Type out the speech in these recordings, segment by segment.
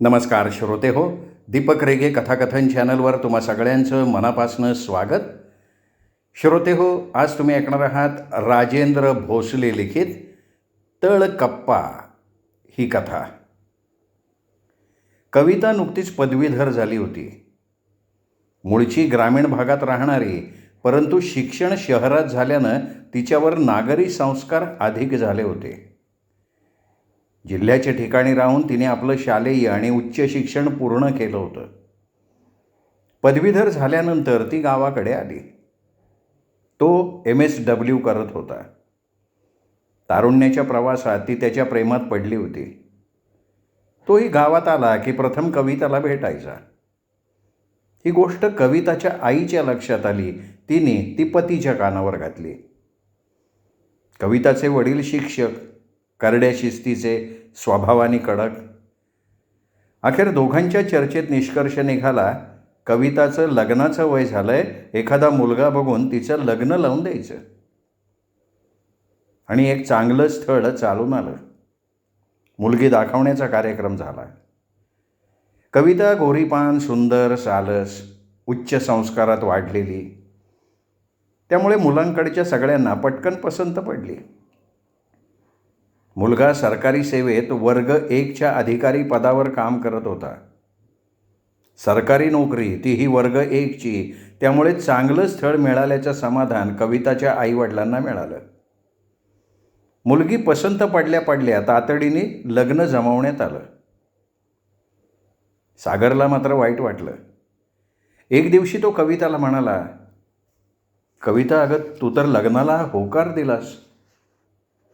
नमस्कार श्रोते हो, दीपक रेगे कथाकथन चॅनलवर तुम्हा सगळ्यांचं मनापासनं स्वागत. श्रोते हो, आज तुम्ही ऐकणार आहात राजेंद्र भोसले लिखित तळकप्पा ही कथा. कविता नुकतीच पदवीधर झाली होती. मूळची ग्रामीण भागात राहणारी, परंतु शिक्षण शहरात झाल्यानं तिच्यावर नागरी संस्कार अधिक झाले होते. जिल्ह्याच्या ठिकाणी राहून तिने आपलं शालेय आणि उच्च शिक्षण पूर्ण केलं होतं. पदवीधर झाल्यानंतर ती गावाकडे आली. तो MSW करत होता. तारुण्याच्या प्रवासात ती त्याच्या प्रेमात पडली होती. तोही गावात आला की प्रथम कविताला भेटायचा. ही गोष्ट कविताच्या आईच्या लक्षात आली. तिने ती पतीच्या कानावर घातली. कविताचे वडील शिक्षक, करड्या शिस्तीचे, स्वभावाने कडक. अखेर दोघांच्या चर्चेत निष्कर्ष निघाला, कविताचं लग्नाचं वय झालंय, एखादा मुलगा बघून तिचं लग्न लावून द्यायचं. आणि एक चांगलं स्थळ चालून आलं. मुलगी दाखवण्याचा कार्यक्रम झाला. कविता गोरीपान, सुंदर, सालस, उच्च संस्कारात वाढलेली. त्यामुळे मुलांकडच्या सगळ्यांना पटकन पसंत पडली. मुलगा सरकारी सेवेत वर्ग 1च्या अधिकारी पदावर काम करत होता. सरकारी नोकरी, तीही वर्ग 1ची. त्यामुळे चांगलं स्थळ मिळाल्याचं समाधान कविताच्या आईवडिलांना मिळालं. मुलगी पसंत पडल्या पडल्या तातडीने लग्न जमवण्यात आलं. सागरला मात्र वाईट वाटलं. एक दिवशी तो कविताला म्हणाला, कविता, अगं तू तर लग्नाला होकार दिलास,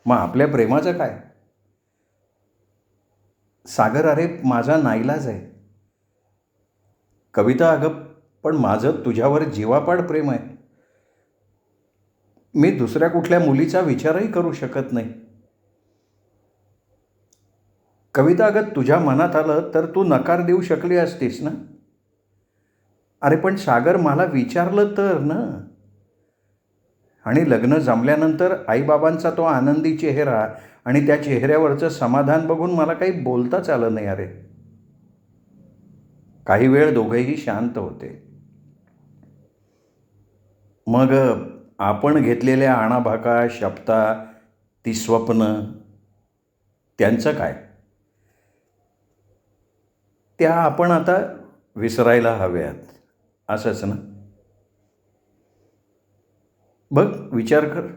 मग आपल्या प्रेमाचं काय? सागर, अरे माझा नाईलाज आहे. कविता, अगं पण माझं तुझ्यावर जीवापाड प्रेम आहे. मी दुसऱ्या कुठल्या मुलीचा विचारही करू शकत नाही. कविता, अगं तुझ्या मनात आलं तर तू नकार देऊ शकली असतीस ना. अरे पण सागर, मला विचारलं तर ना. आणि लग्न जमल्यानंतर आईबाबांचा तो आनंदी चेहरा आणि त्या चेहऱ्यावरचं समाधान बघून मला काही बोलताच आलं नाही. अरे. काही वेळ दोघेही शांत होते. मग आपण घेतलेल्या आणाभाका, शपथा, ती स्वप्न, त्यांचं काय? त्या आपण आता विसरायला हव्यात, असंच ना. बघ, विचार कर.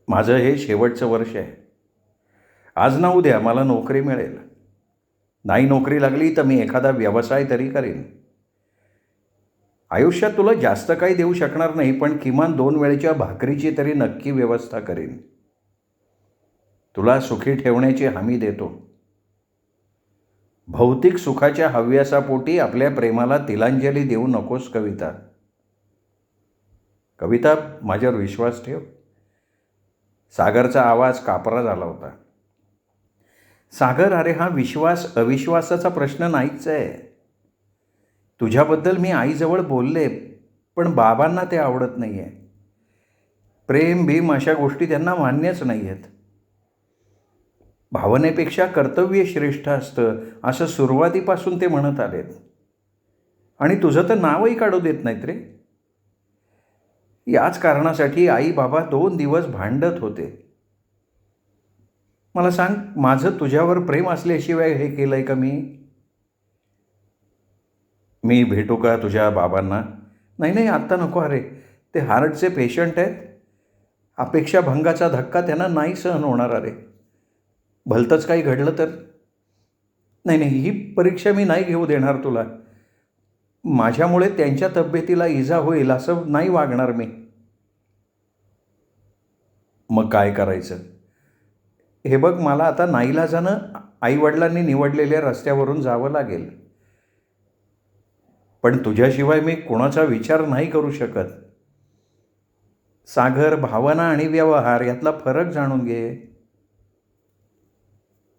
माझं हे शेवटचं वर्ष आहे. आज ना उद्या मला नोकरी मिळेल. नाही नोकरी लागली तर मी एखादा व्यवसाय तरी करेन. आयुष्यात तुला जास्त काही देऊ शकणार नाही, पण किमान 2 वेळेच्या भाकरीची तरी नक्की व्यवस्था करेन. तुला सुखी ठेवण्याची हमी देतो. भौतिक सुखाच्या हव्यासापोटी आपल्या प्रेमाला तिलांजली देऊ नकोस कविता. कविता, माझ्यावर विश्वास ठेव. सागरचा आवाज कापरा झाला होता. सागर, अरे हा विश्वास अविश्वासाचा प्रश्न नाहीच आहे. तुझ्याबद्दल मी आईजवळ बोलले, पण बाबांना ते आवडत नाही आहे. प्रेम भीम अशा गोष्टी त्यांना मान्यच नाही आहेत. भावनेपेक्षा कर्तव्य श्रेष्ठ असतं, असं सुरुवातीपासून ते म्हणत आलेत. आणि तुझं तर नावही काढू देत नाहीत रे. याच कारणासाठी आई बाबा 2 दिवस भांडत होते. मला सांग, माझं तुझ्यावर प्रेम असल्याशिवाय हे केलंय का मी? मी भेटू का तुझ्या बाबांना? नाही नाही, आत्ता नको. अरे ते हार्टचे पेशंट आहेत. अपेक्षाभंगाचा धक्का त्यांना नाही सहन होणार. अरे भलतंच काही घडलं तर? नाही नाही, ही परीक्षा मी नाही घेऊ देणार तुला. माझ्यामुळे त्यांच्या तब्येतीला इजा होईल असं नाही वागणार मी. मग काय करायचं? हे बघ, मला आता नाईलाजानं आईवडिलांनी निवडलेल्या रस्त्यावरून जावं लागेल. पण तुझ्याशिवाय मी कोणाचा विचार नाही करू शकत. सागर, भावना आणि व्यवहार यातला फरक जाणून घे.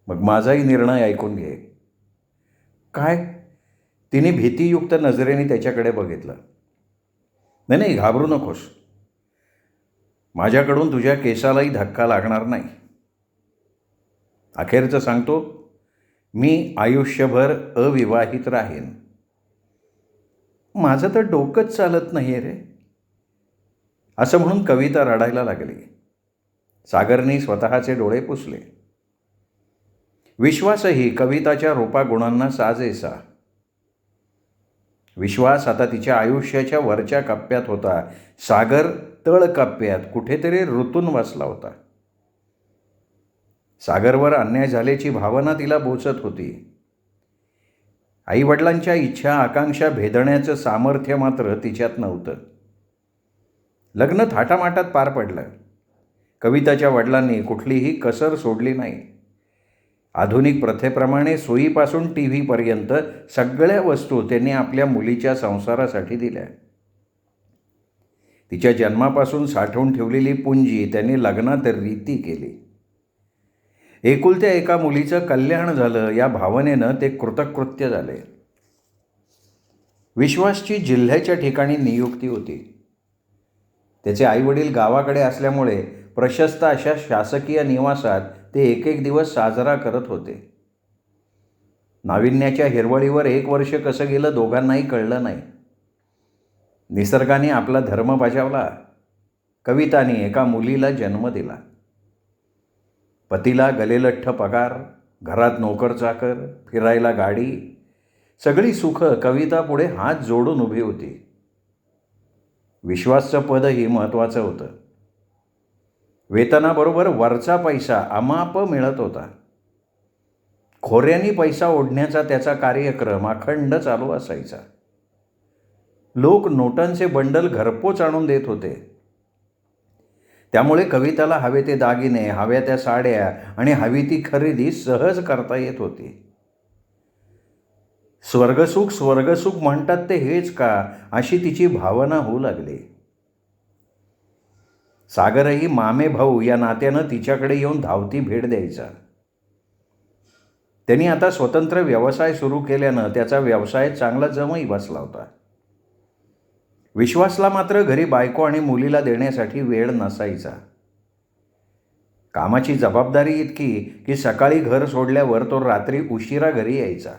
मग माझाही निर्णय ऐकून घे. काय? तिने भीतीयुक्त नजरेने त्याच्याकडे बघितलं. नाही नाही, घाबरू नकोस. माझ्याकडून तुझ्या केसालाही धक्का लागणार नाही. अखेरचं सांगतो, मी आयुष्यभर अविवाहित राहीन. माझं तर डोकंच चालत नाही आहे रे, असं म्हणून कविता रडायला लागली. सागरने स्वतःचे डोळे पुसले. विश्वासही कविताच्या रूपागुणांना साजेसा. विश्वास आता तिच्या आयुष्याच्या वरच्या कप्प्यात होता. सागर तळ कप्प्यात कुठेतरी रुतून बसला होता. सागरवर अन्याय झाल्याची भावना तिला बोचत होती. आईवडिलांच्या इच्छा आकांक्षा भेदण्याचं सामर्थ्य मात्र तिच्यात नव्हतं. लग्न थाटामाटात पार पडलं. कविताच्या वडिलांनी कुठलीही कसर सोडली नाही. आधुनिक प्रथेप्रमाणे सोयीपासून टीव्हीपर्यंत सगळ्या वस्तू त्यांनी आपल्या मुलीच्या संसारासाठी दिल्या. तिच्या जन्मापासून साठवून ठेवलेली पुंजी त्यांनी लग्नात रीती केली. एकुलत्या एका मुलीचं कल्याण झालं या भावनेनं ते कृतकृत्य झाले. विश्वासची जिल्ह्याच्या ठिकाणी नियुक्ती होती. त्याचे आईवडील गावाकडे असल्यामुळे प्रशस्त अशा शासकीय निवासात ते एक एक दिवस साजरा करत होते. नाविन्याच्या हिरवळीवर 1 वर्ष कसं गेलं दोघांनाही कळलं नाही. निसर्गाने आपला धर्म बजावला. कविताने एका मुलीला जन्म दिला. पतीला गलेलठ्ठ पगार, घरात नोकर चाकर, फिरायला गाडी, सगळी सुखं कविता पुढे हात जोडून उभी होती. विश्वासचं पदही महत्त्वाचं होतं. वेतनाबरोबर वरचा पैसा अमाप मिळत होता. खोऱ्यांनी पैसा ओढण्याचा त्याचा कार्यक्रम अखंड चालू असायचा. लोक नोटांचे बंडल घरपोच आणून देत होते. त्यामुळे कविताला हवे ते दागिने, हव्या त्या साड्या आणि हवी ती खरेदी सहज करता येत होती. स्वर्गसुख स्वर्गसुख म्हणतात ते हेच का, अशी तिची भावना होऊ लागली. सागरही मामे भाऊ या नात्यानं तिच्याकडे येऊन धावती भेट द्यायचा. त्यांनी आता स्वतंत्र व्यवसाय सुरू केल्यानं त्याचा व्यवसाय चांगला जमही बसला होता. विश्वासला मात्र घरी बायको आणि मुलीला देण्यासाठी वेळ नसायचा. कामाची जबाबदारी इतकी की सकाळी घर सोडल्यावर तो रात्री उशिरा घरी यायचा.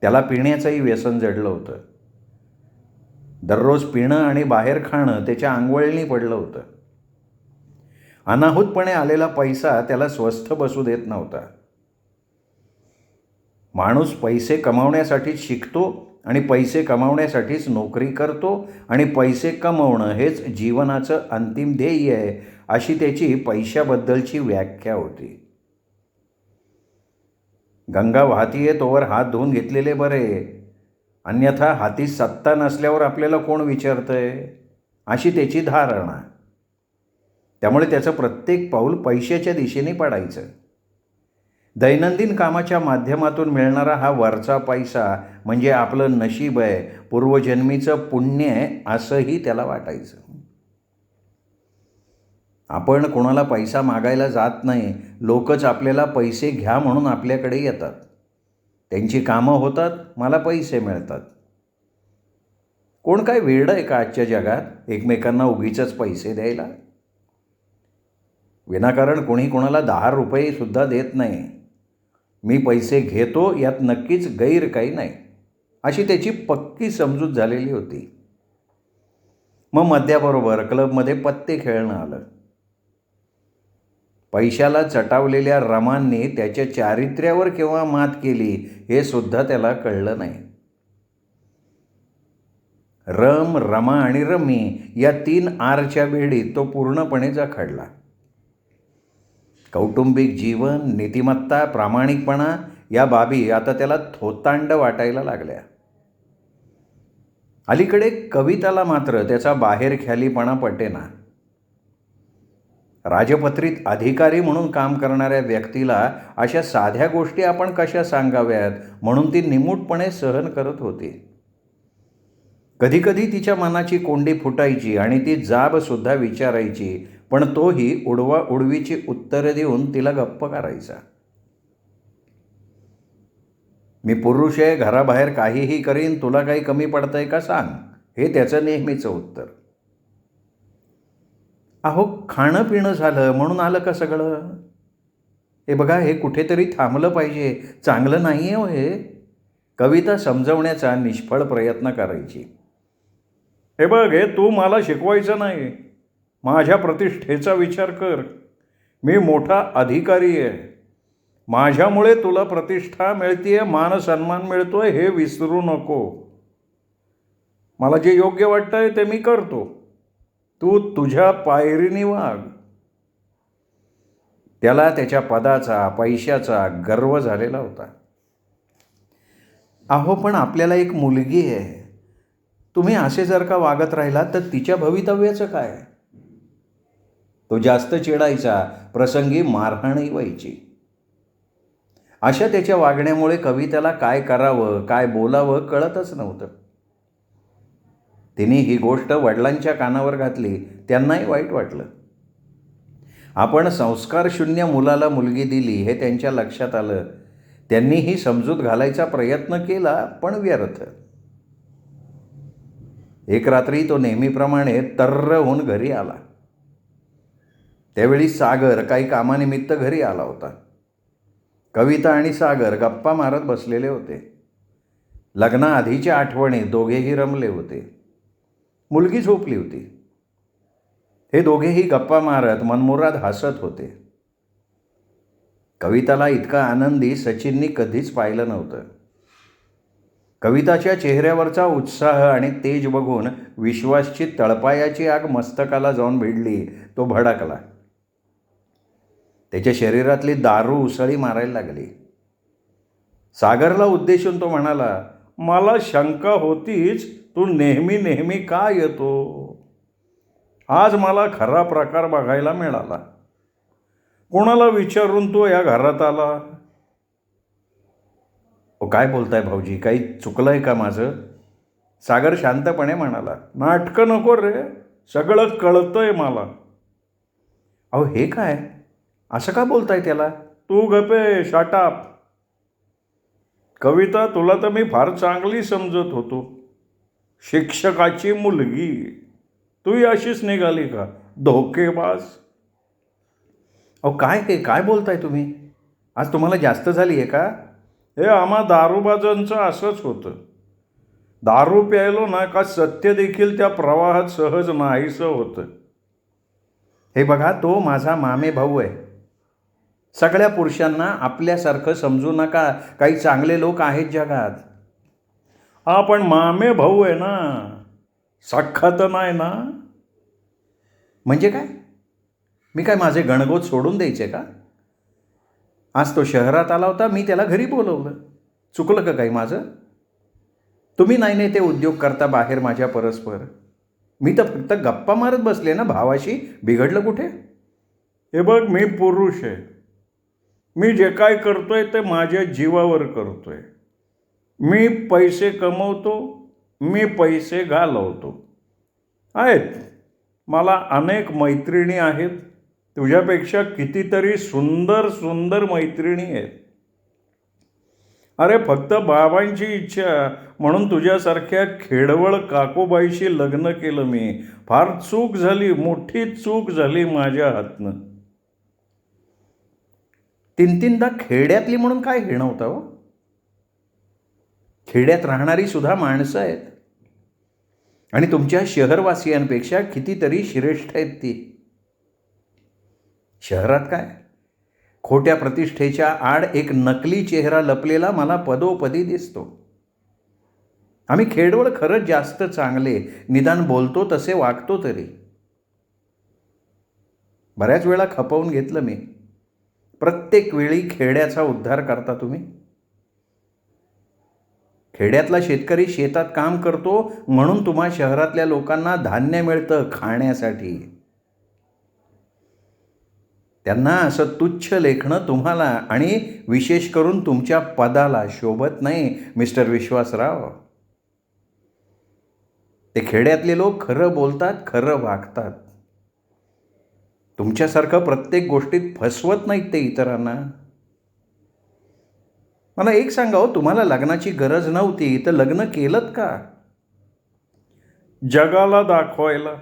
त्याला पिण्याचंही व्यसन जडलं होतं. दररोज पिणं आणि बाहेर खाणं त्याच्या अंगवळणी पडलं होतं. अनाहूतपणे आलेला पैसा त्याला स्वस्थ बसू देत नव्हता. माणूस पैसे कमावण्यासाठी शिकतो आणि पैसे कमावण्यासाठीच नोकरी करतो आणि पैसे कमवणं हेच जीवनाचं अंतिम ध्येय आहे, अशी त्याची पैशाबद्दलची व्याख्या होती. गंगा वाहतीये तोवर हात धुवून घेतलेले बरे, अन्यथा हाती सत्ता नसल्यावर आपल्याला कोण विचारतंय, अशी त्याची धारणा. त्यामुळे त्याचं प्रत्येक पाऊल पैशाच्या दिशेने पडायचं. दैनंदिन कामाच्या माध्यमातून मिळणारा हा वरचा पैसा म्हणजे आपलं नशीब आहे, पूर्वजन्मीचं पुण्य आहे, असंही त्याला वाटायचं. आपण कोणाला पैसा मागायला जात नाही. लोकच आपल्याला पैसे घ्या म्हणून आपल्याकडे येतात. त्यांची कामं होतात, मला पैसे मिळतात. कोण काय वेडं आहे का आजच्या जगात एकमेकांना उगीचच पैसे द्यायला? विनाकारण कोणी कोणाला 10 रुपयेसुद्धा देत नाही. मी पैसे घेतो यात नक्कीच गैर काही नाही, अशी त्याची पक्की समजूत झालेली होती. मग मद्याबरोबर क्लबमध्ये पत्ते खेळणं आलं. पैशाला चटावलेल्या रमांनी त्याच्या चारित्र्यावर केव्हा मात केली हे सुद्धा त्याला कळलं नाही. रम, रमा आणि रमी या 3 आरच्या बेडीत तो पूर्णपणे जखडला. कौटुंबिक जीवन, नीतिमत्ता, प्रामाणिकपणा या बाबी आता त्याला थोतांड वाटायला लागल्या. अलीकडे कविताला मात्र त्याचा बाहेरख्यालीपणा पटेना. राजपत्रित अधिकारी म्हणून काम करणाऱ्या व्यक्तीला अशा साध्या गोष्टी आपण कशा सांगाव्यात म्हणून ती निमूटपणे सहन करत होती. कधीकधी तिच्या मनाची कोंडी फुटायची आणि ती जाबसुद्धा विचारायची, पण तोही उडवाउडवीची उत्तरं देऊन तिला गप्प करायचा. मी पुरुष आहे, घराबाहेर काहीही करीन, तुला काही कमी पडतंय का सांग, हे त्याचं नेहमीचं उत्तर. अहो, खाणं पिणं झालं म्हणून आलं का सगळं? हे बघा, हे कुठेतरी थांबलं पाहिजे, चांगलं नाही आहे हो हे. कविता समजवण्याचा निष्फळ प्रयत्न करायची. हे बघ, हे तू मला शिकवायचं नाही. माझ्या प्रतिष्ठेचा विचार कर. मी मोठा अधिकारी आहे. माझ्यामुळे तुला प्रतिष्ठा मिळतीये, मान सन्मान मिळतोय, हे विसरू नको. मला जे योग्य वाटतंय ते मी करतो. तू तुझ्या पायरीने वाग. त्याला त्याच्या पदाचा, पैशाचा गर्व झालेला होता. अहो, पण आपल्याला एक मुलगी आहे. तुम्ही असे जर का वागत राहिलात तर तिच्या भवितव्याचं काय? तो जास्त चिडायचा, प्रसंगी मारहाणही व्हायची. अशा त्याच्या वागण्यामुळे कवितेला काय करावं, काय बोलावं कळतच नव्हतं. तिने ही गोष्ट वडिलांच्या कानावर घातली. त्यांनाही वाईट वाटलं. आपण संस्कारशून्य मुलाला मुलगी दिली हे त्यांच्या लक्षात आलं. त्यांनी ही समजूत घालायचा प्रयत्न केला, पण व्यर्थ. एक रात्री तो नेहमीप्रमाणे तर्र होऊन घरी आला. त्यावेळी सागर काही कामानिमित्त घरी आला होता. कविता आणि सागर गप्पा मारत बसलेले होते. लग्नाआधीच्या आठवणी दोघेही रमले होते. मुलगी झोपली होती. हे दोघेही गप्पा मारत मनमुराद हसत होते. कविताला इतका आनंदी सचिननी कधीच पाहिलं नव्हतं. कविताच्या चेहऱ्यावरचा उत्साह आणि तेज बघून विश्वासची तळपायाची आग मस्तकाला जाऊन भिडली. तो भडकला. त्याच्या शरीरातली दारू उसळी मारायला लागली. सागरला उद्देशून तो म्हणाला, मला शंका होतीच तू नेहमी नेहमी का येतो. आज मला खरा प्रकार बघायला मिळाला. कोणाला विचारून तू या घरात आला? काय बोलताय भाऊजी, काही चुकलंय का माझं? सागर शांतपणे म्हणाला, नाटकं नको रे, सगळं कळतंय मला. अहो, हे काय, असं का बोलताय त्याला? तू गपे, शाटाप. कविता, तुला तर मी फार चांगली समजत होतो. शिक्षकाची मुलगी, तू अशीच निघाली का? धोकेबाज. अहो, काय हे काय बोलताय तुम्ही? आज तुम्हाला जास्त झाली आहे का? हे आम्हा दारूबाजांचं असंच होतं. दारू प्यायलो ना का सत्य देखील त्या प्रवाहात सहज नाहीसं होतं. हे बघा, तो माझा मामे भाऊ आहे. सगळ्या पुरुषांना आपल्यासारखं समजू नका. काही चांगले लोक आहेत जगात. हा, पण मामे भाऊ आहे ना, सख्खा तर नाही ना. म्हणजे काय? मी काय माझे गणगोत सोडून द्यायचे का? आज तो शहरात आला होता, मी त्याला घरी बोलवलं. चुकलं का काही माझं? तुम्ही नाही ते उद्योग करता बाहेर माझ्या परस्पर. मी तर फक्त गप्पा मारत बसले ना भावाशी. बिघडलं कुठे? हे बघ, मी पुरुष आहे. मी जे काय करतोय ते माझ्या जीवावर करतोय. मी पैसे कमवतो, मी पैसे घालवतो. आहेत, मला अनेक मैत्रिणी आहेत. तुझ्यापेक्षा कितीतरी सुंदर सुंदर मैत्रिणी आहेत. अरे, फक्त बाबांची इच्छा म्हणून तुझ्यासारख्या खेडवळ काकोबाईशी लग्न केलं मी. फार चूक झाली, मोठी चूक झाली माझ्या हातनं. तीनदा खेड्यातली म्हणून काय घेणं होतं हो? खेड्यात राहणारी सुद्धा माणसं आहेत आणि तुमच्या शहरवासियांपेक्षा कितीतरी श्रेष्ठ आहेत ती. शहरात काय, खोट्या प्रतिष्ठेच्या आड एक नकली चेहरा लपलेला मला पदोपदी दिसतो. आम्ही खेडवळ खरंच जास्त चांगले, निदान बोलतो तसे वागतो तरी. बऱ्याच वेळा खपवून घेतलं मी. प्रत्येक वेळी खेड्याचा उद्धार करता तुम्ही. खेड्यातला शेतकरी शेतात काम करतो म्हणून तुम्हा शहरातल्या लोकांना धान्य मिळतं खाण्यासाठी. त्यांना असं तुच्छ लेखणं तुम्हाला आणि विशेष करून तुमच्या पदाला शोभत नाही मिस्टर विश्वासराव. ते खेड्यातले लोक खरं बोलतात, खरं वागतात. तुमच्यासारखं प्रत्येक गोष्टीत फसवत नाहीत ते इतरांना. मला एक सांगा हो, तुम्हाला लग्नाची गरज नव्हती तर लग्न केलंत का? जगाला दाखवायला.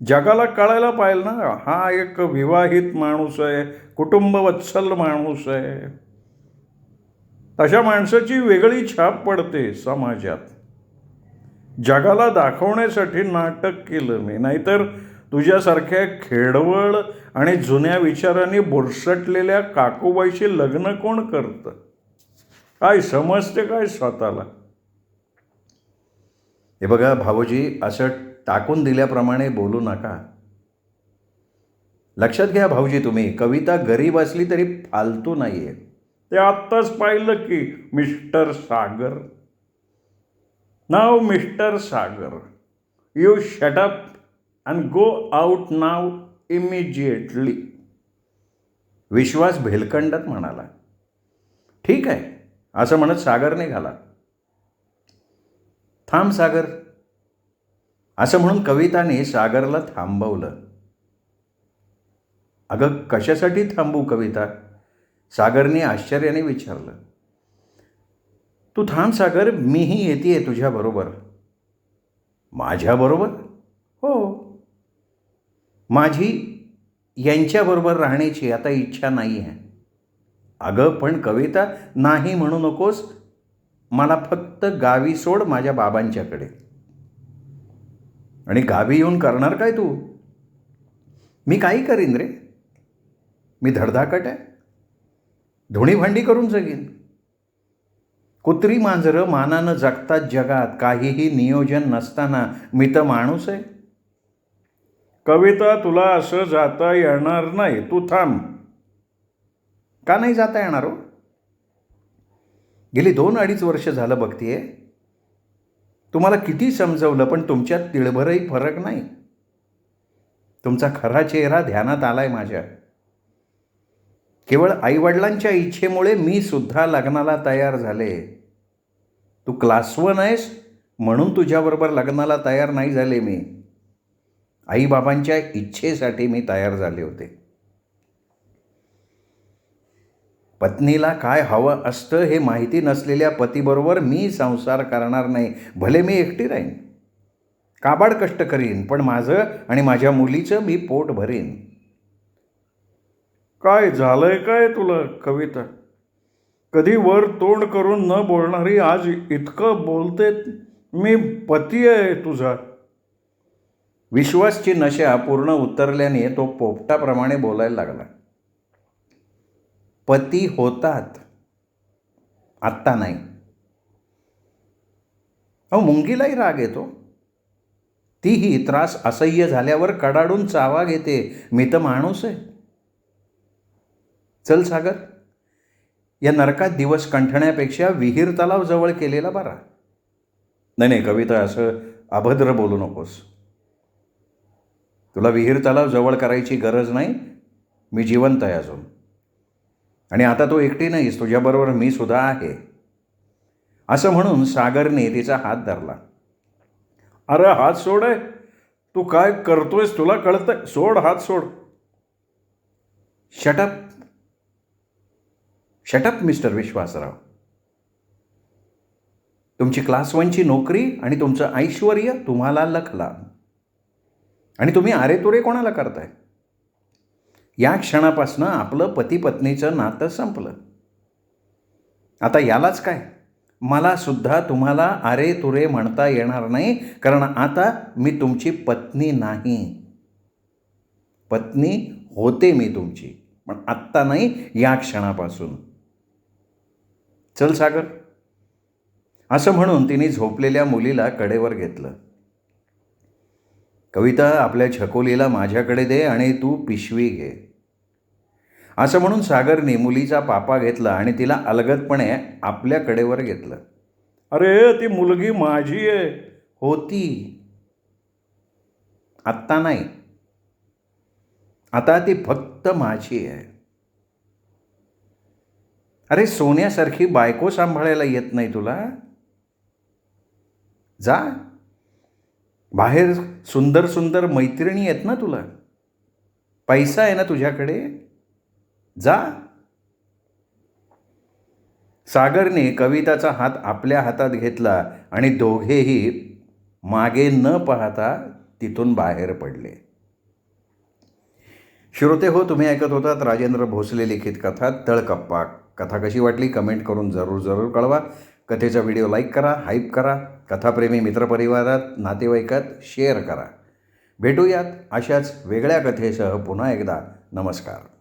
जगाला कळायला पाहिजे ना, हा एक विवाहित माणूस आहे, कुटुंबवत्सल माणूस आहे. तशा माणसाची वेगळी छाप पडते समाजात. जगाला दाखवण्यासाठी नाटक केलं मी, नाहीतर तुझ्यासारख्या खेडवळ आणि जुन्या विचारांनी बुरसटलेल्या काकूबाईशी लग्न कोण करतं? काय समजते काय स्वतःला? हे बघा भाऊजी, असं टाकून दिल्याप्रमाणे बोलू नका. लक्षात घ्या भाऊजी, तुम्ही कविता गरीब असली तरी फालतू नाही आहे. ते आत्ताच पाहिलं की मिस्टर सागर. नाव mister Sagar, you shut up and go out now immediately. Vishwas Bhelkandat म्हणाला. ठीक आहे असं म्हणत सागर निघाला. थांब सागर, असं म्हणून कविताने सागरला थांबवलं. अगं कशासाठी थांबू कविता? सागरने आश्चर्याने विचारलं. तू थांब सागर, मीही येतेय तुझ्याबरोबर. माझ्याबरोबर? हो, माझी यांच्याबरोबर राहण्याची आता इच्छा नाही आहे. अगं पण कविता, नाही म्हणू नकोस. मला फक्त गावी सोड माझ्या बाबांच्याकडे. आणि गावी येऊन करणार काय तू? मी काही करीन रे. मी धडधाकट आहे, धुणी भांडी करून जगीन. कुत्री मांजरं मानानं जगतात जगात, काहीही नियोजन नसताना. मी तर माणूस आहे. कविता, तुला असं जाता येणार नाही, तू थांब. का नाही जाता येणार हो? गेली 2-2.5 वर्ष झालं बघतीये. तुम्हाला किती समजवलं पण तुमच्यात तिळभरही फरक नाही. तुमचा खरा चेहरा ध्यानात आलाय माझ्या. केवळ आईवडिलांच्या इच्छेमुळे मी सुद्धा लग्नाला तयार झाले. तू क्लास 1 आहेस म्हणून तुझ्याबरोबर लग्नाला तयार नाही झाले मी. आईबाबांच्या इच्छेसाठी मी तयार झाले होते. पत्नीला काय हवं असतं हे माहिती नसलेल्या पतीबरोबर मी संसार करणार नाही. भले मी एकटी राहीन, काबाड कष्ट करीन, पण माझं आणि माझ्या मुलीचं मी पोट भरीन. काय झालंय काय तुला कविता? कधी वर तोंड करून न बोलणारी आज इतकं बोलते. मी पती आहे तुझा. विश्वासची नशा पूर्ण उतरल्याने तो पोपटाप्रमाणे बोलायला लागला. पती होतात, आत्ता नाही. अहो मुंगीलाही राग येतो. तीही त्रास असह्य झाल्यावर कडाडून चावा घेते. मी तर माणूस आहे. चल सागर, या नरकात दिवस कंठण्यापेक्षा विहीर तलाव जवळ केलेला बरा. नाही कविता, असं अभद्र बोलू नकोस. तुला विहीर तलाव जवळ करायची गरज नाही. मी जिवंत आहे अजून. आणि आता तू एकटी नाहीस, तुझ्याबरोबर मी सुद्धा आहे. असं म्हणून सागरने तिचा हात धरला. अरे हात सोड आहे. तू काय करतोयस तुला कळतंय? सोड, हात सोड. Shut up shut up mister Vishwasrao. तुमची क्लास 1ची नोकरी आणि तुमचं ऐश्वर्य तुम्हाला लखला आणि तुम्ही अरेतुरे कोणाला करताय? या क्षणापासून आपलं पती पत्नीचं नातं संपलं. आता यालाच काय, मला सुद्धा तुम्हाला अरे तुरे म्हणता येणार नाही, कारण आता मी तुमची पत्नी नाही. पत्नी होते मी तुमची, पण आत्ता नाही, या क्षणापासून. चल सागर. असं म्हणून तिने झोपलेल्या मुलीला कडेवर घेतलं. कविता, आपल्या छकोलीला माझ्याकडे दे आणि तू पिशवी घे. असं म्हणून सागरने मुलीचा पापा घेतला आणि तिला अलगदपणे आपल्या कडेवर घेतलं. अरे ती मुलगी माझी आहे. होती, आत्ता नाही. आता ती फक्त माझी आहे. अरे सोन्यासारखी बायको सांभाळायला येत नाही तुला? जा, बाहेर सुंदर सुंदर मैत्रिणी आहेत ना तुला. पैसा आहे ना तुझ्याकडे, जा. सागरने कविताचा हात आपल्या हातात घेतला आणि दोघेही मागे न पाहता तिथून बाहेर पडले. श्रोते हो, तुम्ही ऐकत होतात राजेंद्र भोसले लिखित कथा तळकप्पा. कथा कशी वाटली कमेंट करून जरूर कळवा. कथेचा व्हिडिओ लाईक करा, हाईप करा, कथाप्रेमी मित्रपरिवारात, नातेवाईकात शेअर करा. भेटूयात अशाच वेगळ्या कथेसह पुन्हा एकदा. नमस्कार.